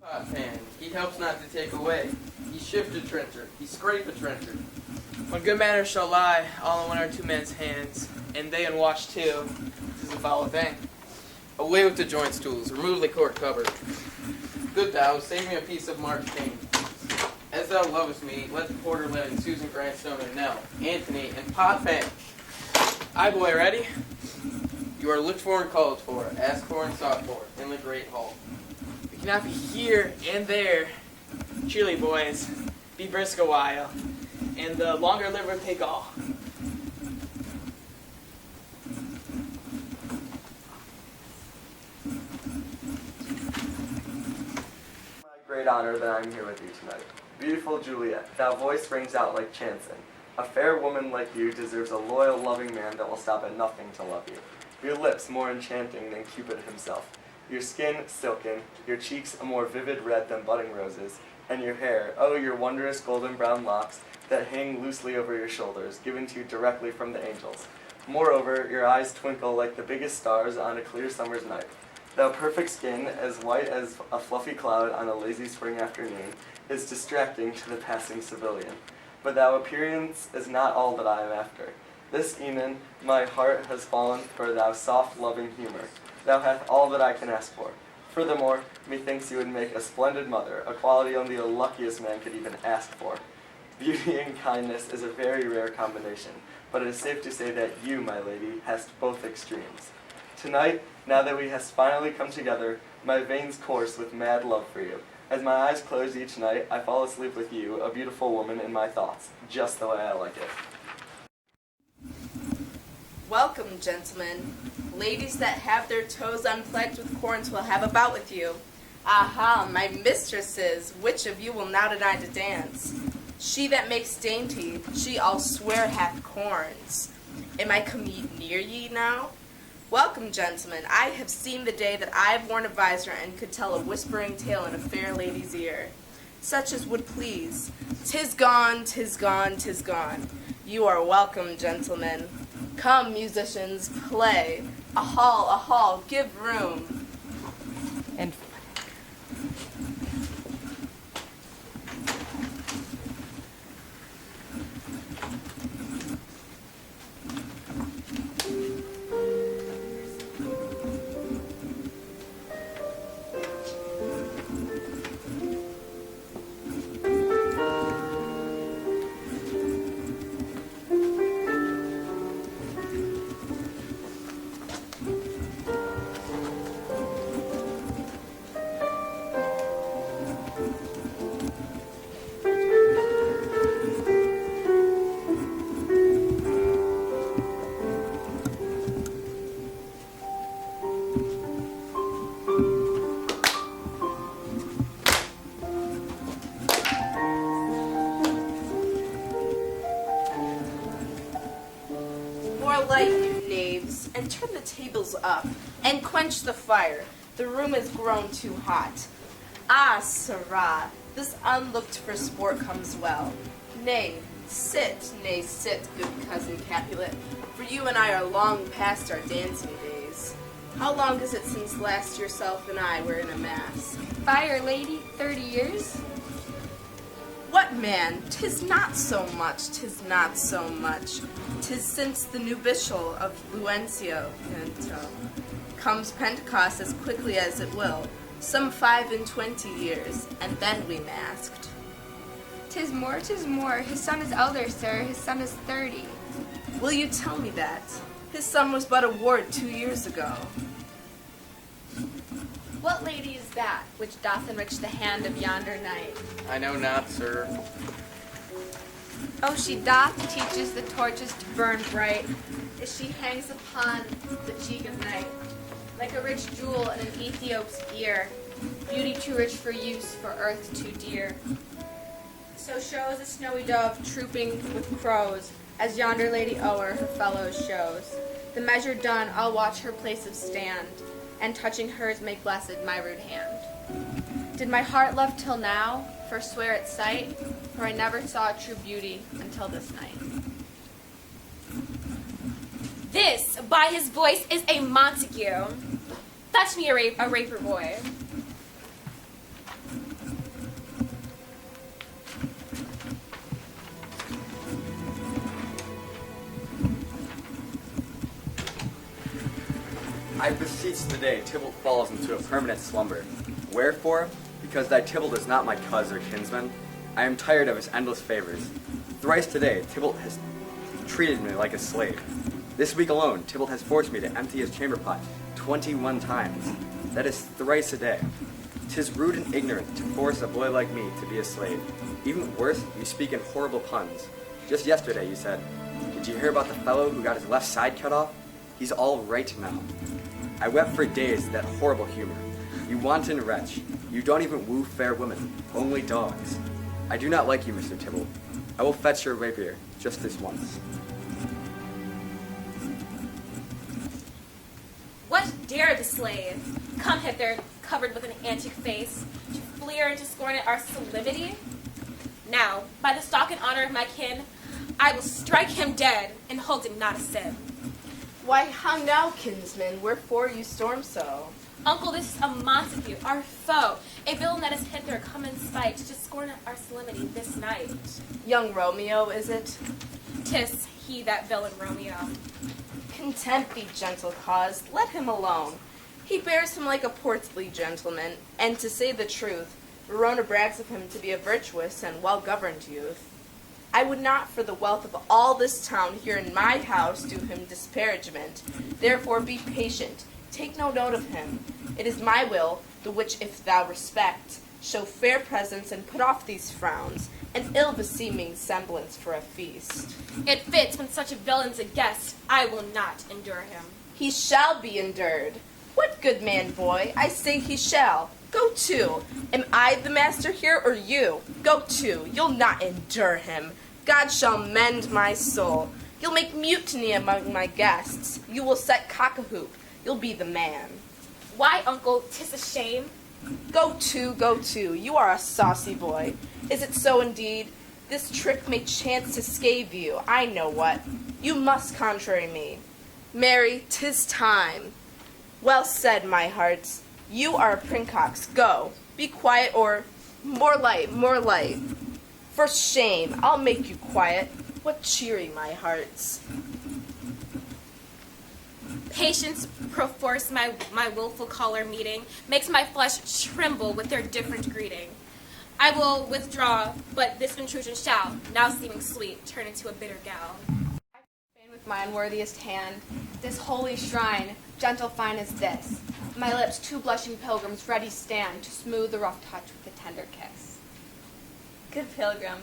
Pot pan, he helps not to take away. He shift a trencher, he scrape a trencher. When good manners shall lie all in one or two men's hands, and they in watch too, this is a foul thing. Away with the joint stools, remove the cork cover. Good thou, save me a piece of March cane. As thou lovest me, let the porter let in Susan Grandstone and Nell, Anthony, and Pot pan. Aye, boy, ready? You are looked for and called for, asked for and sought for, in the great hall. We cannot be here and there. Cheerly, boys, be brisk a while, and the longer liver take all. Great honor that I am here with you tonight. Beautiful Juliet, that voice rings out like chanson. A fair woman like you deserves a loyal, loving man that will stop at nothing to love you. Your lips more enchanting than Cupid himself. Your skin silken, your cheeks a more vivid red than budding roses, and your hair, oh, your wondrous golden brown locks that hang loosely over your shoulders, given to you directly from the angels. Moreover, your eyes twinkle like the biggest stars on a clear summer's night. Thou perfect skin, as white as a fluffy cloud on a lazy spring afternoon, is distracting to the passing civilian. But thou appearance is not all that I am after. This evening my heart has fallen for thou soft, loving humor. Thou hast all that I can ask for. Furthermore, methinks you would make a splendid mother, a quality only the luckiest man could even ask for. Beauty and kindness is a very rare combination, but it is safe to say that you, my lady, hast both extremes. Tonight, now that we have finally come together, my veins course with mad love for you. As my eyes close each night, I fall asleep with you, a beautiful woman, in my thoughts, just the way I like it. Welcome, gentlemen. Ladies that have their toes unpledged with corns will have a bout with you. Aha, my mistresses, which of you will now deny to dance? She that makes dainty, she I'll swear hath corns. Am I come near ye now? Welcome, gentlemen. I have seen the day that I have worn a visor and could tell a whispering tale in a fair lady's ear, such as would please. 'Tis gone, 'tis gone, 'tis gone. You are welcome, gentlemen. Come, musicians, play. A hall, give room. And Light, you knaves, and turn the tables up, and quench the fire. The room is grown too hot. Ah, sirrah, this unlooked-for sport comes well. Nay, sit, good cousin Capulet, for you and I are long past our dancing days. How long is it since last yourself and I were in a mask? Fire, lady, 30 years. What, man? 'Tis not so much, 'tis not so much. 'Tis since the nubitial of Luencio, and comes Pentecost as quickly as it will, some 25 years, and then we masked. 'Tis more, his son is elder, sir, his son is 30. Will you tell me that? His son was but a ward 2 years ago. What lady is that which doth enrich the hand of yonder knight? I know not, sir. Oh, she doth teaches the torches to burn bright, as she hangs upon the cheek of night, like a rich jewel in an Ethiop's ear, beauty too rich for use, for earth too dear. So shows a snowy dove trooping with crows, as yonder lady o'er her fellows shows. The measure done, I'll watch her place of stand, and touching hers make blessed my rude hand. Did my heart love till now, first swear at sight, for I never saw true beauty until this night. This, by his voice, is a Montague. Fetch me a raper boy. I beseech the day Tybalt falls into a permanent slumber. Wherefore? Because thy Tybalt is not my cuz or kinsman. I am tired of his endless favors. Thrice today, Tybalt has treated me like a slave. This week alone, Tybalt has forced me to empty his chamber pot 21 times. That is thrice a day. 'Tis rude and ignorant to force a boy like me to be a slave. Even worse, you speak in horrible puns. Just yesterday you said, "Did you hear about the fellow who got his left side cut off? He's all right now." I wept for days at that horrible humor. You wanton wretch, you don't even woo fair women, only dogs. I do not like you, Mr. Tybalt. I will fetch your rapier, just this once. What dare the slave come hither covered with an antique face, to fleer and to scorn at our solemnity? Now, by the stock and honor of my kin, I will strike him dead and hold him not a sin. Why, how now, kinsman? Wherefore you storm so? Uncle, this is a Montague, our foe, a villain that is hither come in spite to scorn at our solemnity this night. Young Romeo, is it? 'Tis he, that villain Romeo. Content be gentle cause, let him alone. He bears him like a portly gentleman, and to say the truth, Verona brags of him to be a virtuous and well-governed youth. I would not for the wealth of all this town here in my house do him disparagement. Therefore be patient, take no note of him. It is my will, the which if thou respect, show fair presence and put off these frowns, an ill-beseeming semblance for a feast. It fits when such a villain's a guest, I will not endure him. He shall be endured. What good man, boy? I say he shall. Go to. Am I the master here, or you? Go to. You'll not endure him. God shall mend my soul. You'll make mutiny among my guests. You will set cock-a-hoop. You'll be the man. Why, uncle, 'tis a shame. Go to, go to. You are a saucy boy. Is it so indeed? This trick may chance to scathe you. I know what. You must contrary me. Marry, 'tis time. Well said, my hearts. You are a princox. Go. Be quiet, or more light, more light. For shame, I'll make you quiet. What cheery, my hearts. Patience perforce my willful choler meeting, makes my flesh tremble with their different greeting. I will withdraw, but this intrusion shall, now seeming sweet, turn into a bitter gall. With my unworthiest hand, this holy shrine, gentle fine as this, my lips two blushing pilgrims ready stand to smooth the rough touch with a tender kiss. Good pilgrim,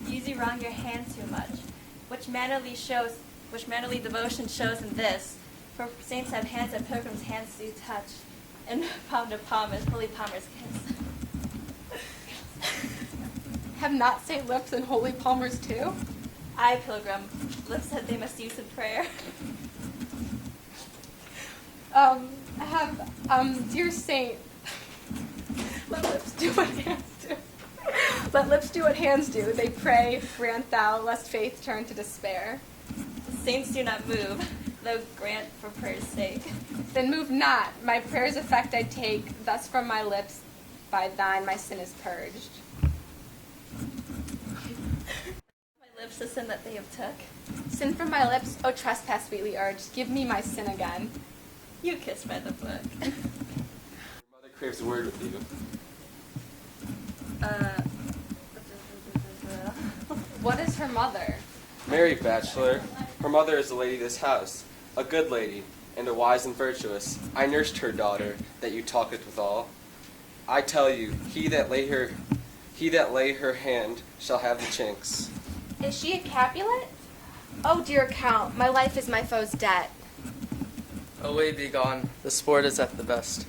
use you wrong your hand too much, which mannerly devotion shows in this, for saints have hands that pilgrims' hands do touch, and palm to palm is holy palmer's kiss. Have not St. Lips and holy palmers too? Aye, pilgrim, lips said they must use in prayer. Dear saint, let lips do what hands do. Let lips do what hands do. They pray, grant thou, lest faith turn to despair. The saints do not move, though grant for prayer's sake. Then move not, my prayer's effect I take, thus from my lips, by thine my sin is purged. My lips the sin that they have took. Sin from my lips, O trespass sweetly urged, give me my sin again. You kissed by the book. Your mother craves a word with you. What is her mother? Mary, bachelor. Her mother is the lady of this house, a good lady, and a wise and virtuous. I nursed her daughter, that you talketh withal. I tell you, he that lay her hand shall have the chinks. Is she a Capulet? Oh, dear Count, my life is my foe's debt. Away be gone, the sport is at the best.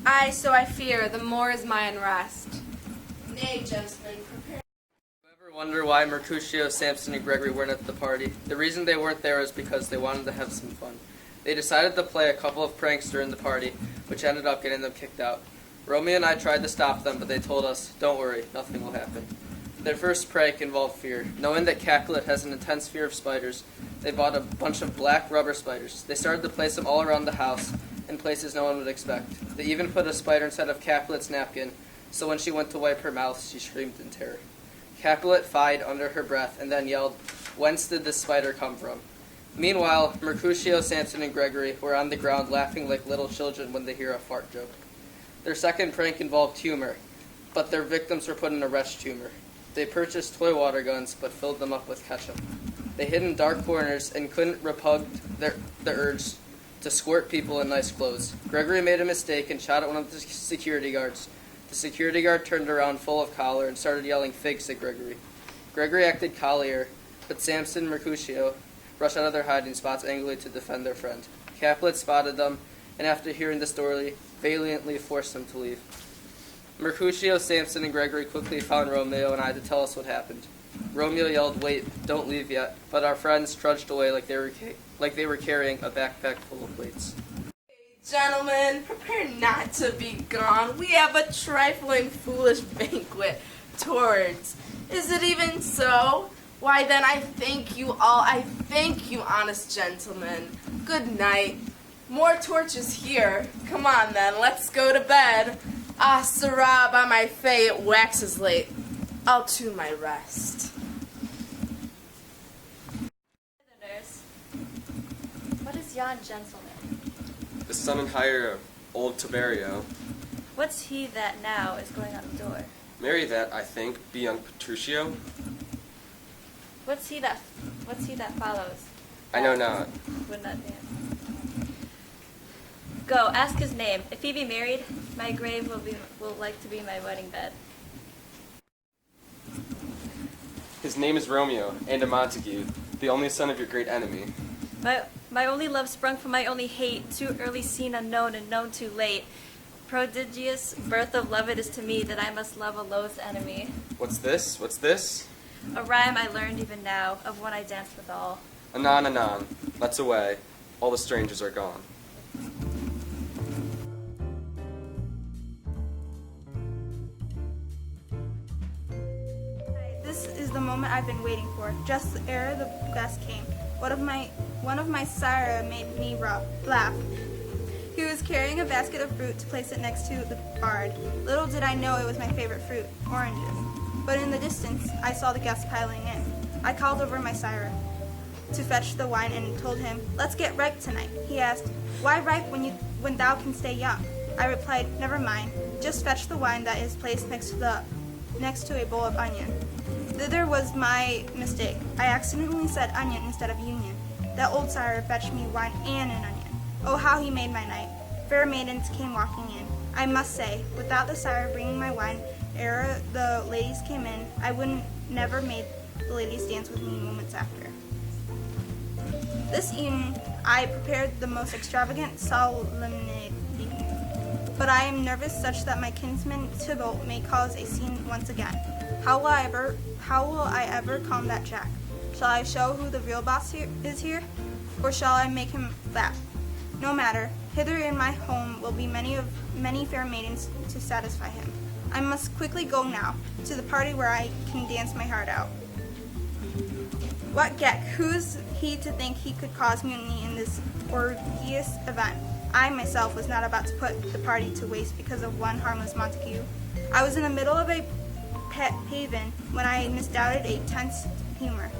Aye, so I fear, the more is my unrest. Nay, gentlemen, prepare. Ever wonder why Mercutio, Samson, and Gregory weren't at the party? The reason they weren't there is because they wanted to have some fun. They decided to play a couple of pranks during the party, which ended up getting them kicked out. Romeo and I tried to stop them, but they told us, "Don't worry, nothing will happen." Their first prank involved fear. Knowing that Capulet has an intense fear of spiders, they bought a bunch of black rubber spiders. They started to place them all around the house, in places no one would expect. They even put a spider inside of Capulet's napkin, so when she went to wipe her mouth, she screamed in terror. Capulet sighed under her breath and then yelled, "Whence did this spider come from?" Meanwhile, Mercutio, Samson, and Gregory were on the ground laughing like little children when they hear a fart joke. Their second prank involved humor, but their victims were put in a wretched humor. They purchased toy water guns, but filled them up with ketchup. They hid in dark corners and couldn't repug the urge to squirt people in nice clothes. Gregory made a mistake and shot at one of the security guards. The security guard turned around full of choler and started yelling figs at Gregory. Gregory acted collier, but Samson and Mercutio rushed out of their hiding spots angrily to defend their friend. Capulet spotted them, and after hearing the story, valiantly forced them to leave. Mercutio, Samson, and Gregory quickly found Romeo and I to tell us what happened. Romeo yelled, "Wait, don't leave yet," but our friends trudged away like they were carrying a backpack full of weights. Gentlemen, prepare not to be gone. We have a trifling foolish banquet towards. Is it even so? Why then I thank you all. I thank you, honest gentlemen. Good night. More torches here. Come on then, let's go to bed. Ah, sirrah, by my fay, it waxes late. I'll to my rest. Nurse, what is yon gentleman? The son and hire of old Tiberio. What's he that now is going on the door? Marry that, I think, be young Petruchio. What's he that follows? I know not. Would not dance. Go, ask his name. If he be married, my grave will like to be my wedding bed. His name is Romeo, and a Montague, the only son of your great enemy. My only love sprung from my only hate, too early seen unknown and known too late. Prodigious birth of love it is to me that I must love a loathed enemy. What's this? What's this? A rhyme I learned even now, of one I danced withal. Anon, anon. Let's away. All the strangers are gone. This is the moment I've been waiting for. Just ere the guest came, one of my sire made me laugh. He was carrying a basket of fruit to place it next to the bard. Little did I know it was my favorite fruit, oranges. But in the distance, I saw the guests piling in. I called over my sire to fetch the wine and told him, "Let's get ripe tonight." He asked, "Why ripe when thou can stay young?" I replied, "Never mind. Just fetch the wine that is placed next to a bowl of onion." Thither was my mistake. I accidentally said onion instead of union. That old sire fetched me wine and an onion. Oh, how he made my night. Fair maidens came walking in. I must say, without the sire bringing my wine ere the ladies came in, I wouldn't never made the ladies dance with me moments after. This evening, I prepared the most extravagant solemnity, but I am nervous such that my kinsman Tybalt may cause a scene once again. How will I ever calm that Jack? Shall I show who the real boss is here, or shall I make him laugh? No matter. Hither in my home will be many fair maidens to satisfy him. I must quickly go now to the party where I can dance my heart out. What geck? Who's he to think he could cause mutiny in this orgious event? I myself was not about to put the party to waste because of one harmless Montague. I was in the middle of a haven when I misdoubted a tense humor.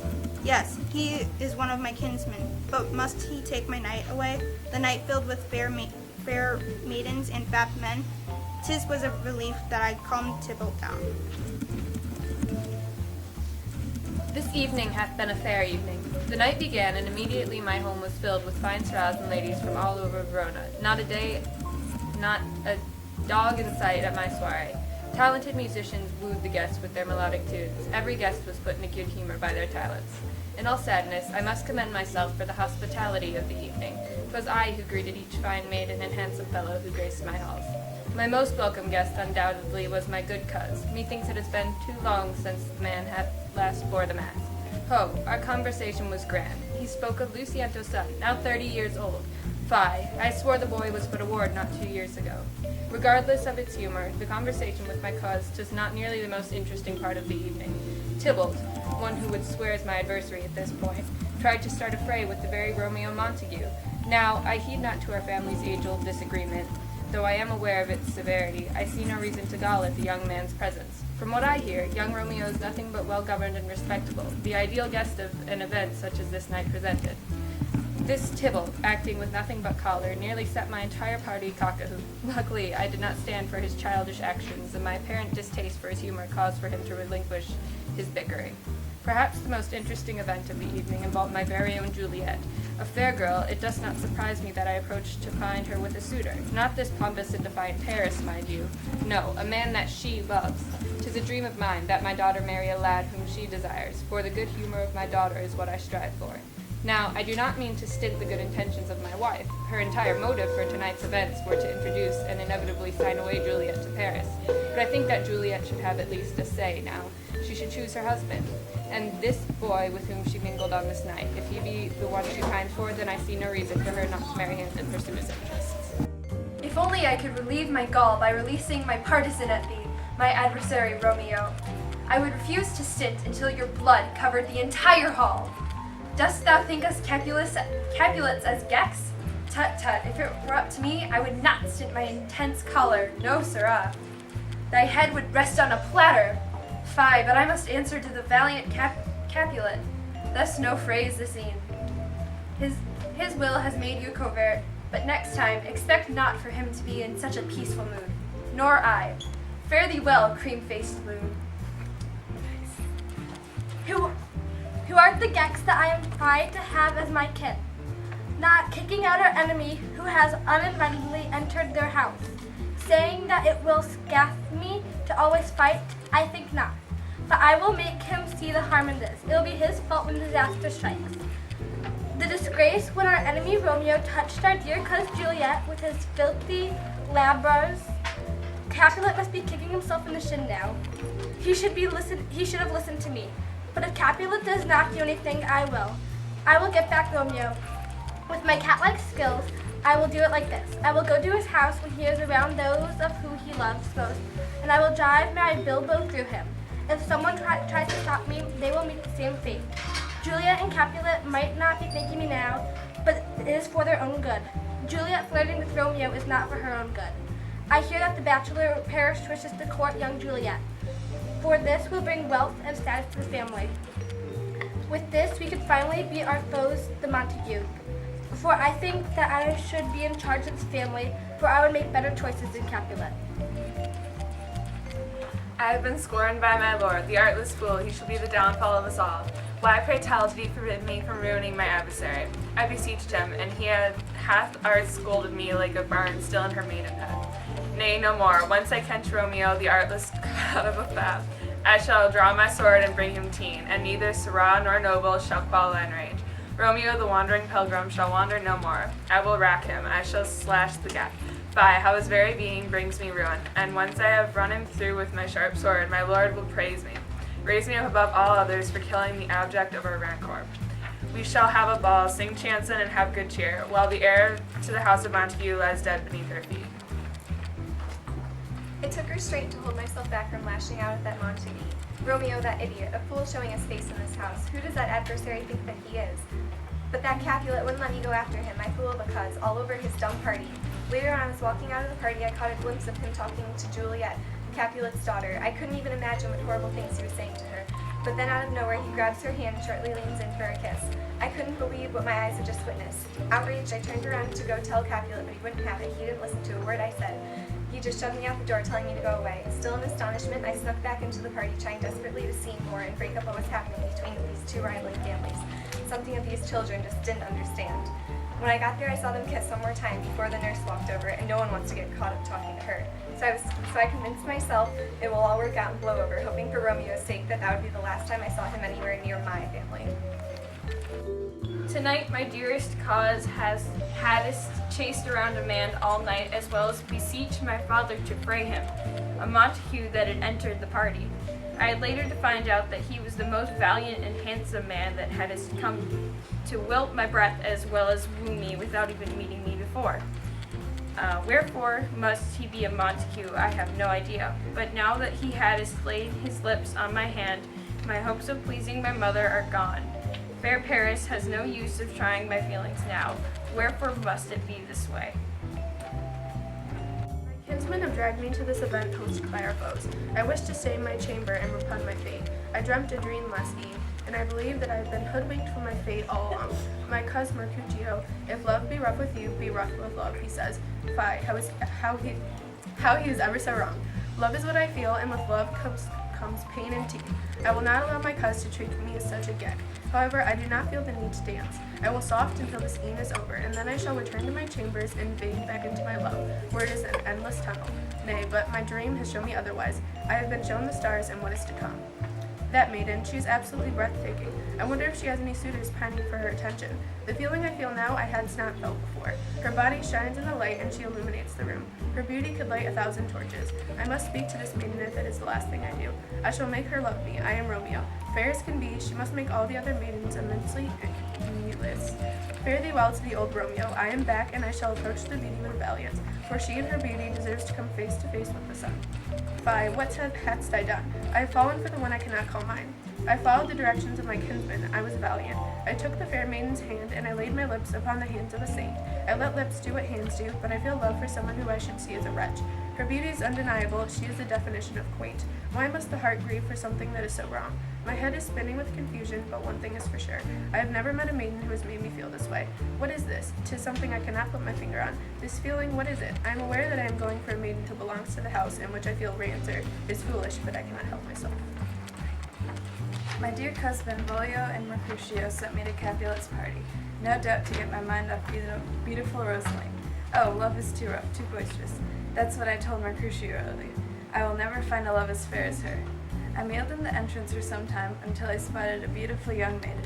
Yes, he is one of my kinsmen, but must he take my night away? The night filled with fair maidens and fat men? 'Tis was a relief that I calmed Tybalt down. This evening hath been a fair evening. The night began, and immediately my home was filled with fine sirrahs and ladies from all over Verona. Not a dog in sight at my soiree. Talented musicians wooed the guests with their melodic tunes. Every guest was put in a good humor by their talents. In all sadness, I must commend myself for the hospitality of the evening. 'Twas I who greeted each fine maiden and handsome fellow who graced my halls. My most welcome guest undoubtedly was my good coz. Methinks it has been too long since the man had last bore the mass. Ho, our conversation was grand. He spoke of Luciento's son, now 30 years old. Fie, I swore the boy was but a ward not 2 years ago. Regardless of its humor, the conversation with my cause was not nearly the most interesting part of the evening. Tybalt, one who would swear as my adversary at this point, tried to start a fray with the very Romeo Montague. Now, I heed not to our family's age-old disagreement. Though I am aware of its severity, I see no reason to gall at the young man's presence. From what I hear, young Romeo is nothing but well-governed and respectable, the ideal guest of an event such as this night presented. This Tybalt, acting with nothing but choler, nearly set my entire party cock-a-hoop. Luckily, I did not stand for his childish actions, and my apparent distaste for his humor caused for him to relinquish his bickering. Perhaps the most interesting event of the evening involved my very own Juliet. A fair girl, it does not surprise me that I approached to find her with a suitor. Not this pompous and defiant Paris, mind you. No, a man that she loves. 'Tis a dream of mine that my daughter marry a lad whom she desires, for the good humor of my daughter is what I strive for. Now, I do not mean to stint the good intentions of my wife. Her entire motive for tonight's events were to introduce and inevitably sign away Juliet to Paris. But I think that Juliet should have at least a say now. She should choose her husband. And this boy with whom she mingled on this night, if he be the one she pines for, then I see no reason for her not to marry him and pursue his interests. If only I could relieve my gall by releasing my partisan at thee, my adversary Romeo. I would refuse to stint until your blood covered the entire hall. Dost thou think us Capulets as Gex? Tut tut, if it were up to me, I would not stint my intense choler, no sirrah. Thy head would rest on a platter. Fie, but I must answer to the valiant Capulet. Thus no phrase the scene. His will has made you covert, but next time expect not for him to be in such a peaceful mood. Nor I. Fare thee well, cream-faced loon. Who art the Gex that I am pride to have as my kin, not kicking out our enemy who has uninvitingly entered their house, saying that it will scath me to always fight? I think not, but I will make him see the harm in this. It will be his fault when disaster strikes. The disgrace when our enemy Romeo touched our dear cousin Juliet with his filthy labrars. Capulet must be kicking himself in the shin now. He should have listened to me. But if Capulet does not do anything, I will. I will get back Romeo. With my cat-like skills, I will do it like this. I will go to his house when he is around those of who he loves most, and I will drive my bilbo through him. If someone tries to stop me, they will meet the same fate. Juliet and Capulet might not be thanking me now, but it is for their own good. Juliet flirting with Romeo is not for her own good. I hear that the bachelor parish wishes to court young Juliet. For this will bring wealth and status to the family. With this, we could finally beat our foes, the Montague. For I think that I should be in charge of this family, for I would make better choices than Capulet. I have been scorned by my lord, the artless fool. He shall be the downfall of us all. Why, pray tell, did he forbid me from ruining my adversary? I beseeched him, and he hath already scolded me like a barn still in her maidenhead. Nay, no more. Once I catch Romeo, the artless god of a fab, I shall draw my sword and bring him teen, and neither sirrah nor noble shall follow in rage. Romeo, the wandering pilgrim, shall wander no more. I will rack him, I shall slash the gap. Fie, how his very being brings me ruin, and once I have run him through with my sharp sword, my lord will praise me. Raise me up above all others for killing the object of our rancor. We shall have a ball, sing chanson, and have good cheer, while the heir to the house of Montague lies dead beneath her feet. It took restraint to hold myself back from lashing out at that Montague. Romeo, that idiot, a fool showing his face in this house. Who does that adversary think that he is? But that Capulet wouldn't let me go after him, my fool of a cuz, all over his dumb party. Later on, I was walking out of the party, I caught a glimpse of him talking to Juliet, Capulet's daughter. I couldn't even imagine what horrible things he was saying to her. But then out of nowhere, he grabs her hand and shortly leans in for a kiss. I couldn't believe what my eyes had just witnessed. Outraged, I turned around to go tell Capulet, but he wouldn't have it. He didn't listen to a word I said. He just shoved me out the door, telling me to go away. Still in astonishment, I snuck back into the party, trying desperately to see more and break up what was happening between these two rivaling families. Something that these children just didn't understand. When I got there, I saw them kiss one more time before the nurse walked over, and no one wants to get caught up talking to her. So I convinced myself it will all work out and blow over, hoping for Romeo's sake that would be the last time I saw him anywhere near my family. Tonight, my dearest cause hadst chased around a man all night, as well as beseeched my father to fray him, a Montague that had entered the party. I had later to find out that he was the most valiant and handsome man that had come to wilt my breath as well as woo me without even meeting me before. Wherefore must he be a Montague, I have no idea. But now that he had laid his lips on my hand, my hopes of pleasing my mother are gone. Fair Paris has no use of trying my feelings now. Wherefore must it be this way? My Kinsmen have dragged me to this event hosted by our foes. I wish to stay in my chamber and repent my fate. I dreamt a dream last eve, and I believe that I have been hoodwinked from my fate all along. My cousin Mercutio, if love be rough with you, be rough with love, he says. Fie, how he is ever so wrong. Love is what I feel, and with love comes pain and tea. I will not allow my cuz to treat me as such a geck. However, I do not feel the need to dance. I will soft until this e'en is over, and then I shall return to my chambers and fade back into my love, where it is an endless tunnel. Nay, but my dream has shown me otherwise. I have been shown the stars and what is to come. That maiden, she is absolutely breathtaking. I wonder if she has any suitors pining for her attention. The feeling I feel now I had not felt before. Her body shines in the light and she illuminates the room. Her beauty could light 1,000 torches. I must speak to this maiden if it is the last thing I do. I shall make her love me. I am Romeo. Fair as can be, she must make all the other maidens immensely envious. Fare thee well to the old Romeo. I am back, and I shall approach the beauty with valiance, for she in her beauty deserves to come face to face with the sun. Fie, what hadst I done? I have fallen for the one I cannot call mine. I followed the directions of my kinsman. I was valiant. I took the fair maiden's hand, and I laid my lips upon the hands of a saint. I let lips do what hands do, but I feel love for someone who I should see as a wretch. Her beauty is undeniable. She is the definition of quaint. Why must the heart grieve for something that is so wrong? My head is spinning with confusion, but one thing is for sure. I have never met a maiden who has made me feel this way. What is this? 'Tis something I cannot put my finger on. This feeling, what is it? I am aware that I am going for a maiden who belongs to the house in which I feel re-answered is foolish, but I cannot help myself. My dear cousin Romeo and Mercutio sent me to Capulet's party, no doubt to get my mind off beautiful Rosaline. Oh, love is too rough, too boisterous. That's what I told Mercutio earlier. I will never find a love as fair as her. I kneeled in the entrance for some time until I spotted a beautiful young maiden.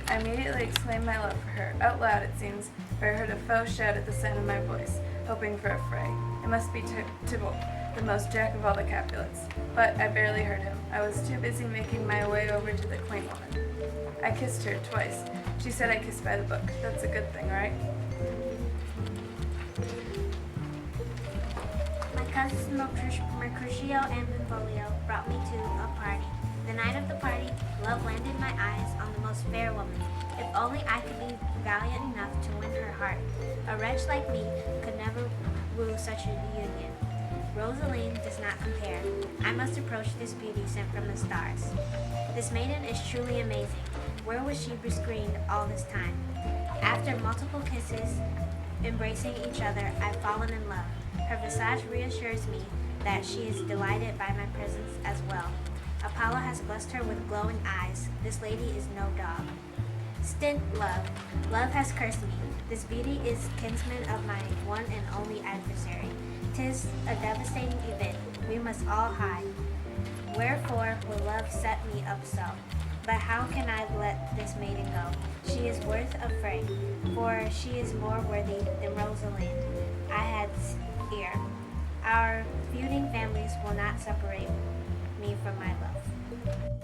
I immediately exclaimed my love for her, out loud it seems, for I heard a foe shout at the sound of my voice, hoping for a fray. It must be Tybalt, the most jack of all the Capulets. But I barely heard him. I was too busy making my way over to the quaint woman. I kissed her twice. She said I kissed by the book. That's a good thing, right? My cousins Mercutio and Benvolio brought me to a party. The night of the party, love landed my eyes on the most fair woman. If only I could be valiant enough to win her heart. A wretch like me could never woo such a union. Rosaline does not compare. I must approach this beauty sent from the stars. This maiden is truly amazing. Where was she screened all this time? After multiple kisses, embracing each other, I've fallen in love. Her visage reassures me that she is delighted by my presence as well. Apollo has blessed her with glowing eyes. This lady is no dog. Stint love. Love has cursed me. This beauty is kinsman of my one and only adversary. 'Tis a devastating event. We must all hide. Wherefore will love set me up so? But how can I let this maiden go? She is worth a fray, for she is more worthy than Rosalind. I had ear. Our feuding families will not separate me from my love.